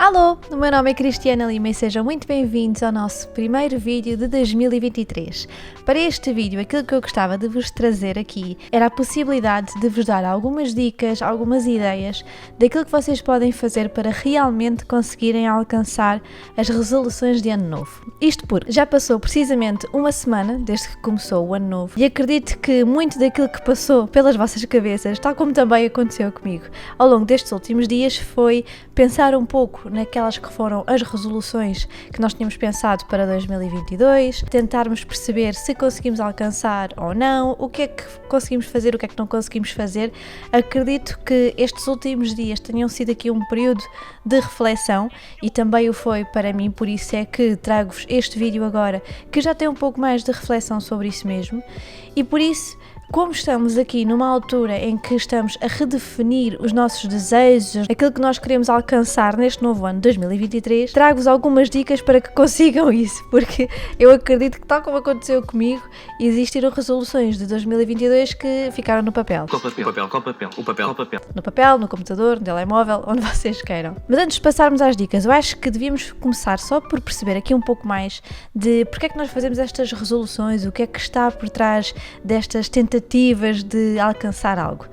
Alô, o meu nome é Cristiana Lima e sejam muito bem-vindos ao nosso primeiro vídeo de 2023. Para este vídeo, aquilo que eu gostava de vos trazer aqui era a possibilidade de vos dar algumas dicas, algumas ideias daquilo que vocês podem fazer para realmente conseguirem alcançar as resoluções de ano novo. Isto porque já passou precisamente uma semana desde que começou o ano novo e acredito que muito daquilo que passou pelas vossas cabeças, tal como também aconteceu comigo ao longo destes últimos dias, foi pensar um pouco naquelas que foram as resoluções que nós tínhamos pensado para 2022, tentarmos perceber se conseguimos alcançar ou não, o que é que conseguimos fazer, o que é que não conseguimos fazer. Acredito que estes últimos dias tenham sido aqui um período de reflexão e também o foi para mim, por isso é que trago-vos este vídeo agora, que já tem um pouco mais de reflexão sobre isso mesmo, e por isso, como estamos aqui numa altura em que estamos a redefinir os nossos desejos, aquilo que nós queremos alcançar neste novo ano 2023, trago-vos algumas dicas para que consigam isso, porque eu acredito que, tal como aconteceu comigo, existiram resoluções de 2022 que ficaram no papel. Com papel. No papel, no computador, no telemóvel, onde vocês queiram. Mas antes de passarmos às dicas, eu acho que devíamos começar só por perceber aqui um pouco mais de porque é que nós fazemos estas resoluções, o que é que está por trás destas tentativas de alcançar algo.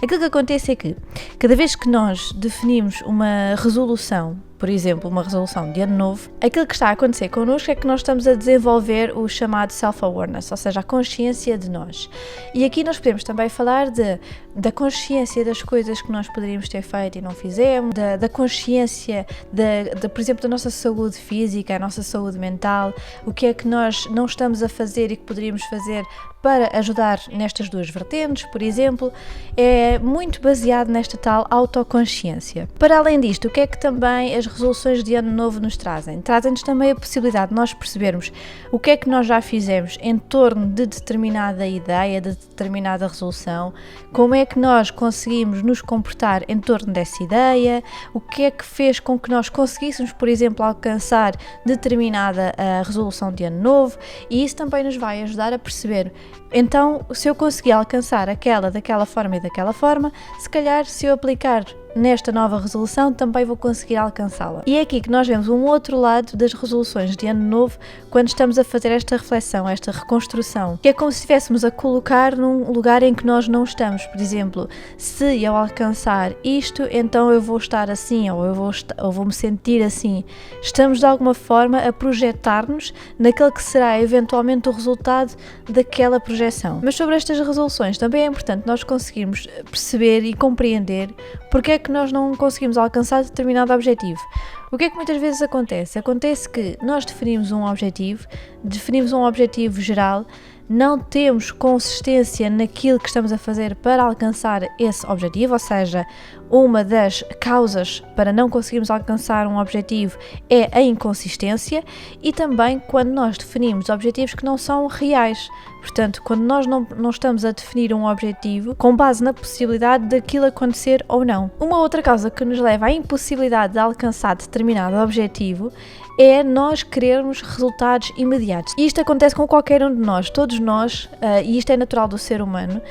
Aquilo que acontece é que cada vez que nós definimos uma resolução, por exemplo, uma resolução de ano novo, aquilo que está a acontecer connosco é que nós estamos a desenvolver o chamado self-awareness, ou seja, a consciência de nós. E aqui nós podemos também falar da consciência das coisas que nós poderíamos ter feito e não fizemos, da consciência, por exemplo, da nossa saúde física, a nossa saúde mental, o que é que nós não estamos a fazer e que poderíamos fazer para ajudar nestas duas vertentes, por exemplo, é muito baseado nesta tal autoconsciência. Para além disto, o que é que também as resoluções de ano novo nos trazem? Trazem-nos também a possibilidade de nós percebermos o que é que nós já fizemos em torno de determinada ideia, de determinada resolução, como é que nós conseguimos nos comportar em torno dessa ideia, o que é que fez com que nós conseguíssemos, por exemplo, alcançar determinada resolução de ano novo, e isso também nos vai ajudar a perceber, então, se eu conseguir alcançar aquela daquela forma e daquela forma, se calhar se eu aplicar nesta nova resolução também vou conseguir alcançá-la. E é aqui que nós vemos um outro lado das resoluções de ano novo quando estamos a fazer esta reflexão, esta reconstrução, que é como se estivéssemos a colocar num lugar em que nós não estamos. Por exemplo, se eu alcançar isto, então eu vou estar assim, ou eu vou me sentir assim. Estamos de alguma forma a projetar-nos naquele que será eventualmente o resultado daquela projeção. Mas sobre estas resoluções também é importante nós conseguirmos perceber e compreender porque é que nós não conseguimos alcançar determinado objetivo. O que é que muitas vezes acontece? Acontece que nós definimos um objetivo geral, não temos consistência naquilo que estamos a fazer para alcançar esse objetivo, ou seja, uma das causas para não conseguirmos alcançar um objetivo é a inconsistência, e também quando nós definimos objetivos que não são reais. Portanto, quando nós não estamos a definir um objetivo com base na possibilidade daquilo acontecer ou não. Uma outra causa que nos leva à impossibilidade de alcançar determinado objetivo é nós querermos resultados imediatos. E isto acontece com qualquer um de nós, todos nós, e isto é natural do ser humano.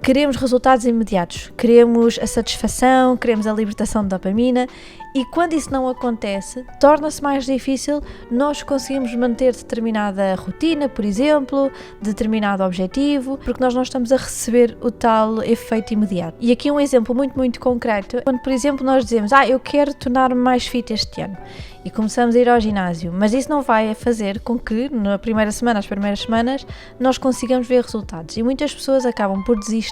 Queremos resultados imediatos, queremos a satisfação, queremos a libertação de dopamina, e quando isso não acontece, torna-se mais difícil nós conseguirmos manter determinada rotina, por exemplo, determinado objetivo, porque nós não estamos a receber o tal efeito imediato. E aqui um exemplo muito concreto, quando por exemplo nós dizemos, eu quero tornar-me mais fit este ano, e começamos a ir ao ginásio, mas isso não vai fazer com que na primeira semana, as primeiras semanas, nós consigamos ver resultados, e muitas pessoas acabam por desistir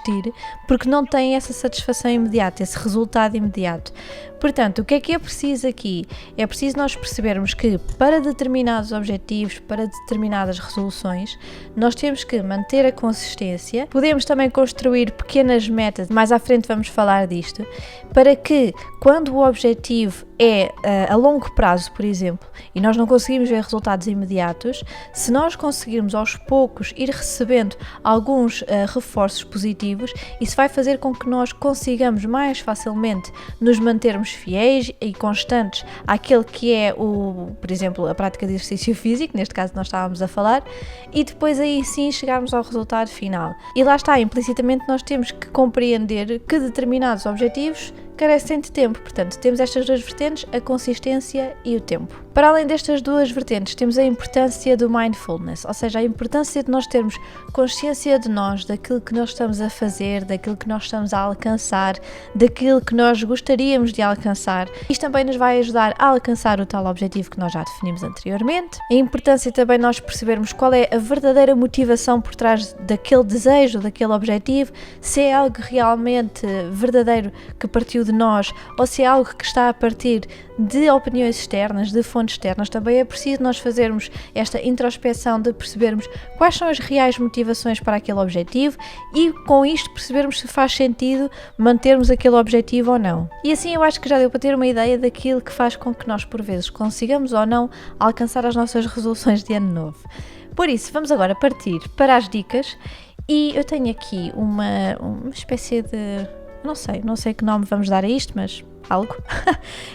porque não têm essa satisfação imediata, esse resultado imediato. Portanto, o que é preciso aqui? É preciso nós percebermos que para determinados objetivos, para determinadas resoluções, nós temos que manter a consistência. Podemos também construir pequenas metas, mais à frente vamos falar disto, para que quando o objetivo é a longo prazo, por exemplo, e nós não conseguimos ver resultados imediatos, se nós conseguirmos aos poucos ir recebendo alguns reforços positivos, isso vai fazer com que nós consigamos mais facilmente nos mantermos fiéis e constantes àquele que é por exemplo, a prática de exercício físico, neste caso nós estávamos a falar, e depois aí sim chegarmos ao resultado final. E lá está, implicitamente nós temos que compreender que determinados objetivos carecem de tempo. Portanto, temos estas duas vertentes, a consistência e o tempo. Para além destas duas vertentes, temos a importância do mindfulness, ou seja, a importância de nós termos consciência de nós, daquilo que nós estamos a fazer, daquilo que nós estamos a alcançar, daquilo que nós gostaríamos de alcançar. Isto também nos vai ajudar a alcançar o tal objetivo que nós já definimos anteriormente. A importância também de nós percebermos qual é a verdadeira motivação por trás daquele desejo, daquele objetivo, se é algo realmente verdadeiro que partiu de nós ou se é algo que está a partir de opiniões externas, de fontes externas. Também é preciso nós fazermos esta introspeção de percebermos quais são as reais motivações para aquele objetivo e com isto percebermos se faz sentido mantermos aquele objetivo ou não. E assim eu acho que já deu para ter uma ideia daquilo que faz com que nós por vezes consigamos ou não alcançar as nossas resoluções de ano novo. Por isso, vamos agora partir para as dicas e eu tenho aqui uma espécie de... não sei que nome vamos dar a isto, mas algo,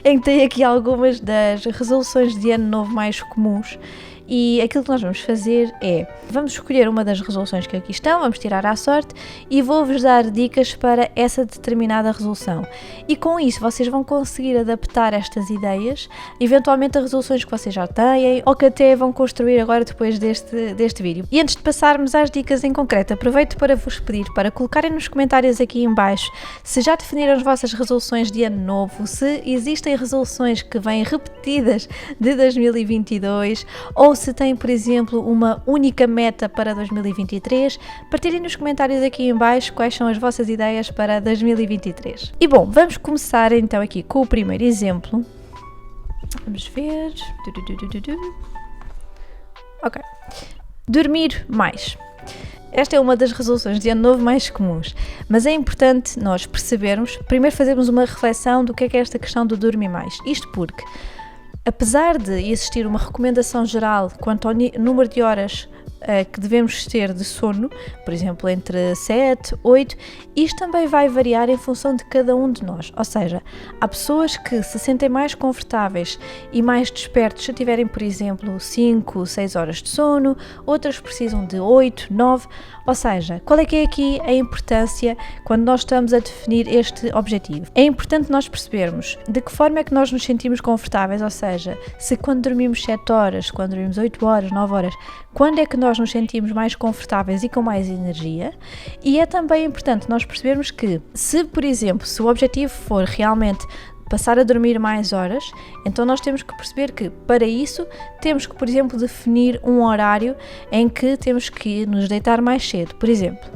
em que tem aqui algumas das resoluções de ano novo mais comuns. E aquilo que nós vamos fazer é, vamos escolher uma das resoluções que aqui estão, vamos tirar à sorte e vou-vos dar dicas para essa determinada resolução. E com isso vocês vão conseguir adaptar estas ideias, eventualmente a resoluções que vocês já têm ou que até vão construir agora depois deste vídeo. E antes de passarmos às dicas em concreto, aproveito para vos pedir para colocarem nos comentários aqui em baixo se já definiram as vossas resoluções de ano novo, se existem resoluções que vêm repetidas de 2022 ou se têm, por exemplo, uma única meta para 2023, partilhem nos comentários aqui em baixo quais são as vossas ideias para 2023. E bom, vamos começar então aqui com o primeiro exemplo. Vamos ver. Ok. Dormir mais. Esta é uma das resoluções de ano novo mais comuns, mas é importante nós percebermos, primeiro fazermos uma reflexão do que é esta questão do dormir mais. Isto porque, apesar de existir uma recomendação geral quanto ao número de horas que devemos ter de sono, por exemplo, entre 7, 8, isto também vai variar em função de cada um de nós. Ou seja, há pessoas que se sentem mais confortáveis e mais despertos se tiverem, por exemplo, 5, 6 horas de sono, outras precisam de 8, 9. Ou seja, qual é que é aqui a importância quando nós estamos a definir este objetivo? É importante nós percebermos de que forma é que nós nos sentimos confortáveis, ou seja, se quando dormimos 7 horas, quando dormimos 8 horas, 9 horas, quando é que nós nos sentimos mais confortáveis e com mais energia. E é também importante nós percebermos que, se por exemplo, se o objetivo for realmente passar a dormir mais horas, então nós temos que perceber que para isso temos que, por exemplo, definir um horário em que temos que nos deitar mais cedo, por exemplo.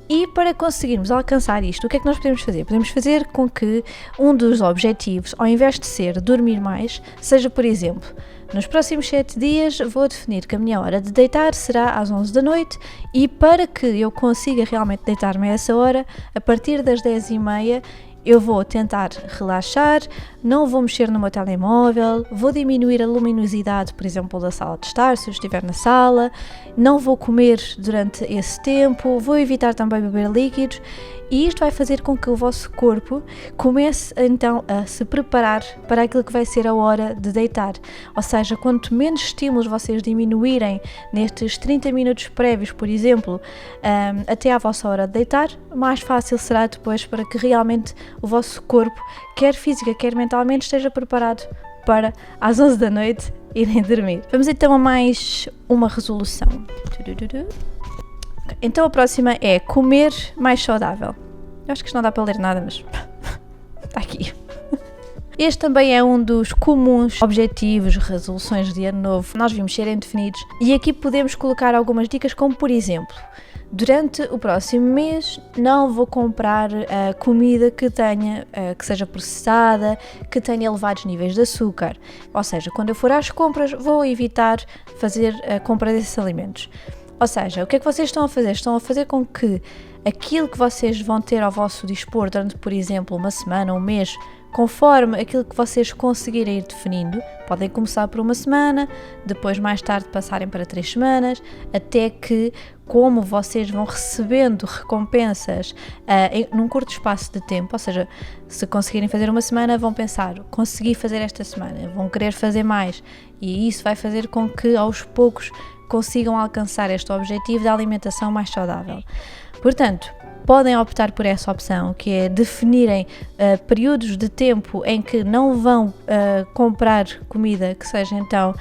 E para conseguirmos alcançar isto, o que é que nós podemos fazer? Podemos fazer com que um dos objetivos, ao invés de ser dormir mais, seja, por exemplo, nos próximos 7 dias vou definir que a minha hora de deitar será às 11 da noite e para que eu consiga realmente deitar-me a essa hora, a partir das 10h30 eu vou tentar relaxar, não vou mexer no meu telemóvel, vou diminuir a luminosidade, por exemplo, da sala de estar, se eu estiver na sala, não vou comer durante esse tempo, vou evitar também beber líquidos e isto vai fazer com que o vosso corpo comece então a se preparar para aquilo que vai ser a hora de deitar. Ou seja, quanto menos estímulos vocês diminuírem nestes 30 minutos prévios, por exemplo, até à vossa hora de deitar, mais fácil será depois para que realmente o vosso corpo, quer física, quer mentalmente, esteja preparado para às 11 da noite irem dormir. Vamos então a mais uma resolução. Então a próxima é comer mais saudável. Eu acho que isto não dá para ler nada, mas está aqui. Este também é um dos comuns objetivos, resoluções de ano novo, nós vimos serem definidos e aqui podemos colocar algumas dicas como, por exemplo, durante o próximo mês não vou comprar comida que seja processada, que tenha elevados níveis de açúcar. Ou seja, quando eu for às compras vou evitar fazer a compra desses alimentos. Ou seja, o que é que vocês estão a fazer? Estão a fazer com que aquilo que vocês vão ter ao vosso dispor durante, por exemplo, uma semana, um mês, conforme aquilo que vocês conseguirem ir definindo, podem começar por uma semana, depois mais tarde passarem para 3 semanas, até que, como vocês vão recebendo recompensas num curto espaço de tempo, ou seja, se conseguirem fazer uma semana, vão pensar, consegui fazer esta semana, vão querer fazer mais, e isso vai fazer com que aos poucos consigam alcançar este objetivo da alimentação mais saudável. Portanto, podem optar por essa opção, que é definirem períodos de tempo em que não vão comprar comida que seja então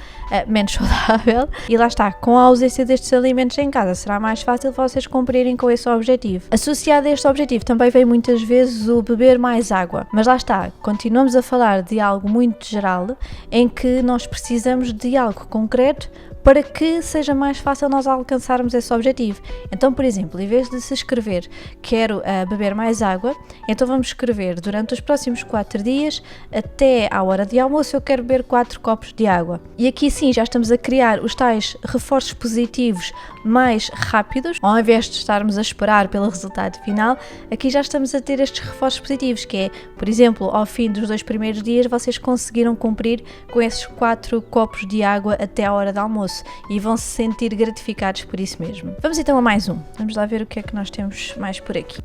menos saudável, e lá está, com a ausência destes alimentos em casa será mais fácil vocês cumprirem com esse objetivo. Associado a este objetivo também vem muitas vezes o beber mais água, mas lá está, continuamos a falar de algo muito geral em que nós precisamos de algo concreto para que seja mais fácil nós alcançarmos esse objetivo. Então, por exemplo, em vez de se escrever quero beber mais água, então vamos escrever durante os próximos 4 dias, até à hora de almoço, eu quero beber 4 copos de água. E aqui sim, já estamos a criar os tais reforços positivos mais rápidos, ao invés de estarmos a esperar pelo resultado final, aqui já estamos a ter estes reforços positivos, que é, por exemplo, ao fim dos 2 primeiros dias, vocês conseguiram cumprir com esses 4 copos de água até à hora de almoço. E vão se sentir gratificados por isso mesmo. Vamos então a mais um. Vamos lá ver o que é que nós temos mais por aqui.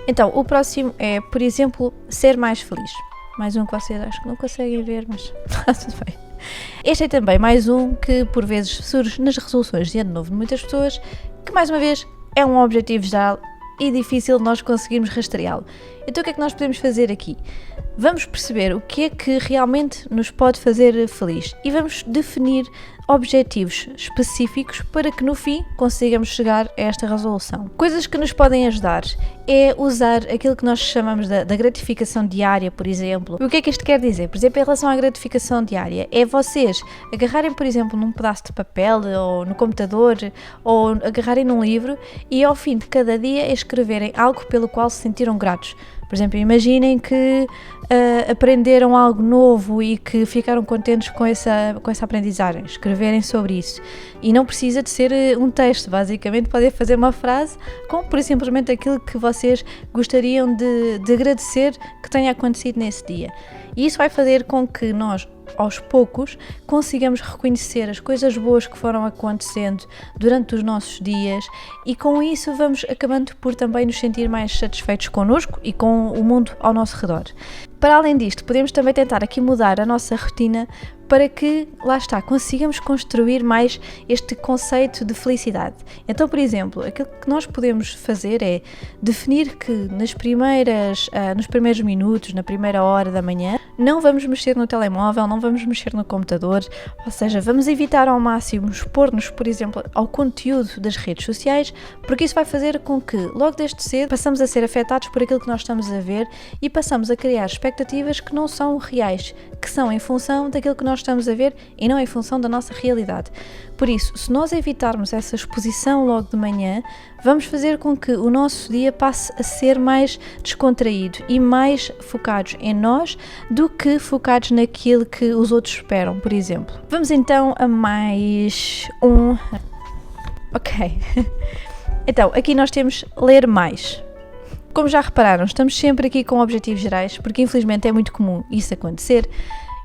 Então, o próximo é, por exemplo, ser mais feliz. Mais um que vocês acho que não conseguem ver, mas tudo bem. Este é também mais um que por vezes surge nas resoluções de ano novo de muitas pessoas, que mais uma vez é um objetivo geral e difícil de nós conseguirmos rastreá-lo. Então o que é que nós podemos fazer aqui? Vamos perceber o que é que realmente nos pode fazer feliz e vamos definir objetivos específicos para que no fim consigamos chegar a esta resolução. Coisas que nos podem ajudar é usar aquilo que nós chamamos da gratificação diária, por exemplo. O que é que isto quer dizer? Por exemplo, em relação à gratificação diária, é vocês agarrarem, por exemplo, num pedaço de papel ou no computador ou agarrarem num livro e ao fim de cada dia escreverem algo pelo qual se sentiram gratos. Por exemplo, imaginem que aprenderam algo novo e que ficaram contentes com essa aprendizagem. Escreverem sobre isso. E não precisa de ser um texto, basicamente podem fazer uma frase com, por simplesmente, aquilo que vocês gostariam de agradecer que tenha acontecido nesse dia. E isso vai fazer com que nós, aos poucos, consigamos reconhecer as coisas boas que foram acontecendo durante os nossos dias e com isso vamos acabando por também nos sentir mais satisfeitos connosco e com o mundo ao nosso redor. Para além disto, podemos também tentar aqui mudar a nossa rotina para que, lá está, consigamos construir mais este conceito de felicidade. Então, por exemplo, aquilo que nós podemos fazer é definir que nos primeiros minutos, na primeira hora da manhã, não vamos mexer no telemóvel, não vamos mexer no computador, ou seja, vamos evitar ao máximo expor-nos, por exemplo, ao conteúdo das redes sociais, porque isso vai fazer com que, logo desde cedo, passamos a ser afetados por aquilo que nós estamos a ver e passamos a criar expectativas que não são reais, que são em função daquilo que nós estamos a ver e não em função da nossa realidade. Por isso, se nós evitarmos essa exposição logo de manhã, vamos fazer com que o nosso dia passe a ser mais descontraído e mais focados em nós do que focados naquilo que os outros esperam, por exemplo. Vamos então a mais um. Ok. Então, aqui nós temos ler mais. Como já repararam, estamos sempre aqui com objetivos gerais, porque infelizmente é muito comum isso acontecer.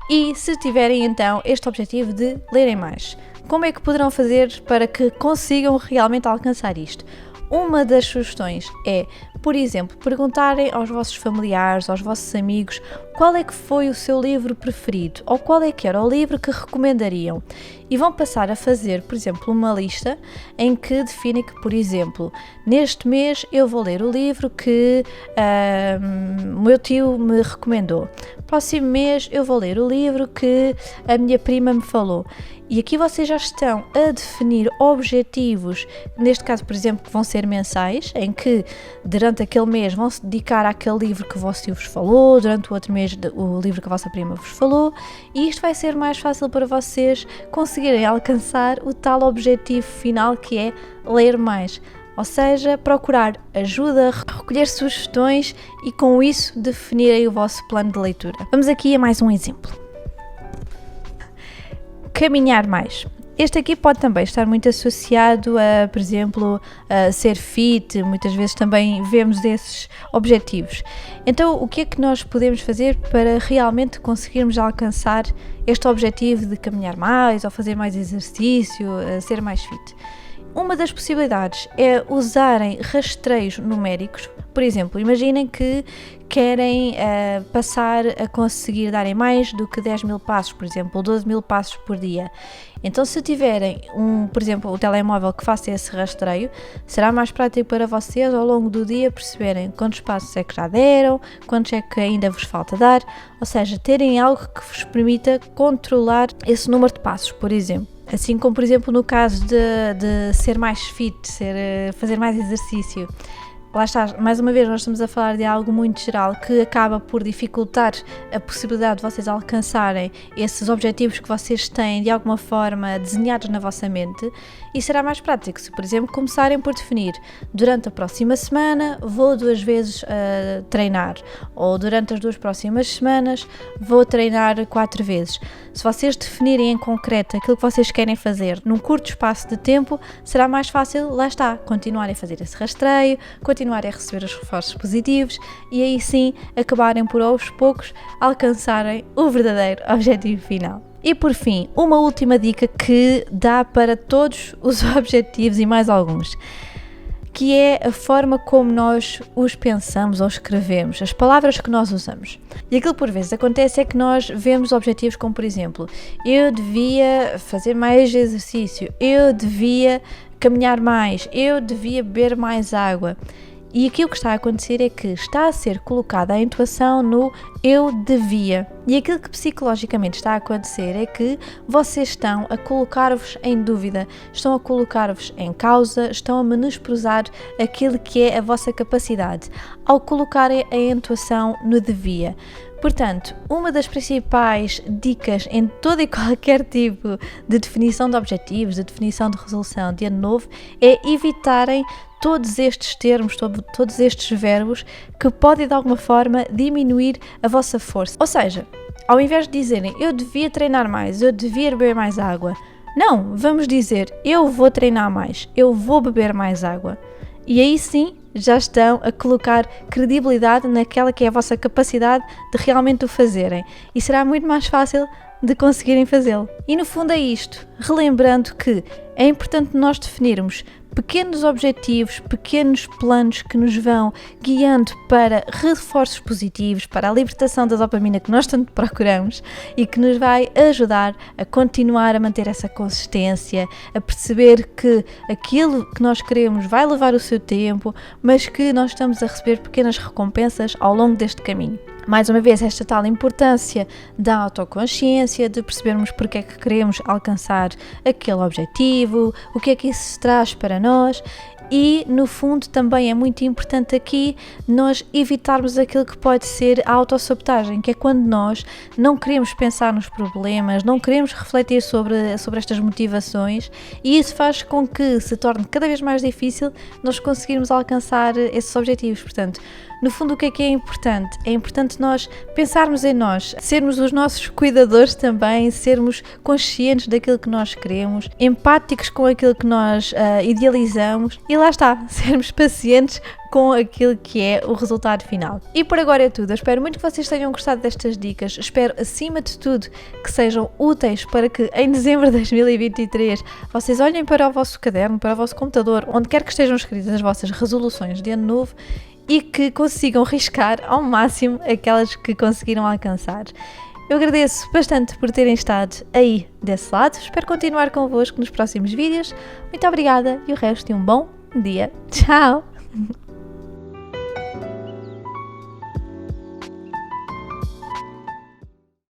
E se tiverem então este objetivo de lerem mais, como é que poderão fazer para que consigam realmente alcançar isto? Uma das sugestões é, por exemplo, perguntarem aos vossos familiares, aos vossos amigos, qual é que foi o seu livro preferido ou qual é que era o livro que recomendariam. E vão passar a fazer, por exemplo, uma lista em que definem que, por exemplo, neste mês eu vou ler o livro que o meu tio me recomendou. Próximo mês eu vou ler o livro que a minha prima me falou. E aqui vocês já estão a definir objetivos, neste caso, por exemplo, que vão ser mensais, em que durante aquele mês vão se dedicar àquele livro que o vosso tio vos falou, durante o outro mês o livro que a vossa prima vos falou, e isto vai ser mais fácil para vocês conseguirem alcançar o tal objetivo final que é ler mais. Ou seja, procurar ajuda, recolher sugestões e com isso definirem o vosso plano de leitura. Vamos aqui a mais um exemplo. Caminhar mais. Este aqui pode também estar muito associado a, por exemplo, a ser fit, muitas vezes também vemos esses objetivos. Então, o que é que nós podemos fazer para realmente conseguirmos alcançar este objetivo de caminhar mais ou fazer mais exercício, ser mais fit? uma das possibilidades é usarem rastreios numéricos. Por exemplo, imaginem que querem passar a conseguir darem mais do que 10 mil passos, por exemplo, 12 mil passos por dia. Então, se tiverem, por exemplo, o telemóvel que faça esse rastreio, será mais prático para vocês ao longo do dia perceberem quantos passos é que já deram, quantos é que ainda vos falta dar, ou seja, terem algo que vos permita controlar esse número de passos, por exemplo. Assim como, por exemplo, no caso de ser mais fit, fazer mais exercício. Lá está, mais uma vez nós estamos a falar de algo muito geral que acaba por dificultar a possibilidade de vocês alcançarem esses objetivos que vocês têm de alguma forma desenhados na vossa mente, e será mais prático se, por exemplo, começarem por definir: durante a próxima semana vou 2 vezes treinar, ou durante as 2 próximas semanas vou treinar 4 vezes. Se vocês definirem em concreto aquilo que vocês querem fazer num curto espaço de tempo, será mais fácil, lá está, continuarem a fazer esse rastreio, continuarem a receber os reforços positivos e aí sim acabarem por aos poucos alcançarem o verdadeiro objetivo final. E por fim, uma última dica que dá para todos os objetivos e mais alguns, que é a forma como nós os pensamos ou escrevemos, as palavras que nós usamos. E aquilo que por vezes acontece é que nós vemos objetivos como, por exemplo, eu devia fazer mais exercício, eu devia caminhar mais, eu devia beber mais água. E aqui o que está a acontecer é que está a ser colocada a entoação no eu devia. E aquilo que psicologicamente está a acontecer é que vocês estão a colocar-vos em dúvida, estão a colocar-vos em causa, estão a menosprezar aquilo que é a vossa capacidade, ao colocarem a entoação no devia. Portanto, uma das principais dicas em todo e qualquer tipo de definição de objetivos, de definição de resolução de ano novo, é evitarem todos estes termos, todos estes verbos que podem de alguma forma diminuir a vossa força. Ou seja, ao invés de dizerem eu devia treinar mais, eu devia beber mais água, não, vamos dizer eu vou treinar mais, eu vou beber mais água. E aí sim já estão a colocar credibilidade naquela que é a vossa capacidade de realmente o fazerem. E será muito mais fácil de conseguirem fazê-lo. E no fundo é isto, relembrando que é importante nós definirmos pequenos objetivos, pequenos planos que nos vão guiando para reforços positivos, para a libertação da dopamina que nós tanto procuramos e que nos vai ajudar a continuar a manter essa consistência, a perceber que aquilo que nós queremos vai levar o seu tempo, mas que nós estamos a receber pequenas recompensas ao longo deste caminho. Mais uma vez, esta tal importância da autoconsciência, de percebermos porque é que queremos alcançar aquele objetivo, o que é que isso traz para nós. E, no fundo, também é muito importante aqui nós evitarmos aquilo que pode ser a autossabotagem, que é quando nós não queremos pensar nos problemas, não queremos refletir sobre estas motivações, e isso faz com que se torne cada vez mais difícil nós conseguirmos alcançar esses objetivos. Portanto, no fundo, o que é importante? É importante nós pensarmos em nós, sermos os nossos cuidadores também, sermos conscientes daquilo que nós queremos, empáticos com aquilo que nós idealizamos e lá está, sermos pacientes com aquilo que é o resultado final. E por agora é tudo. Eu espero muito que vocês tenham gostado destas dicas. Espero, acima de tudo, que sejam úteis para que em dezembro de 2023 vocês olhem para o vosso caderno, para o vosso computador, onde quer que estejam escritas as vossas resoluções de ano novo e que consigam riscar ao máximo aquelas que conseguiram alcançar. Eu agradeço bastante por terem estado aí desse lado. Espero continuar convosco nos próximos vídeos. Muito obrigada e o resto de um bom dia. Tchau!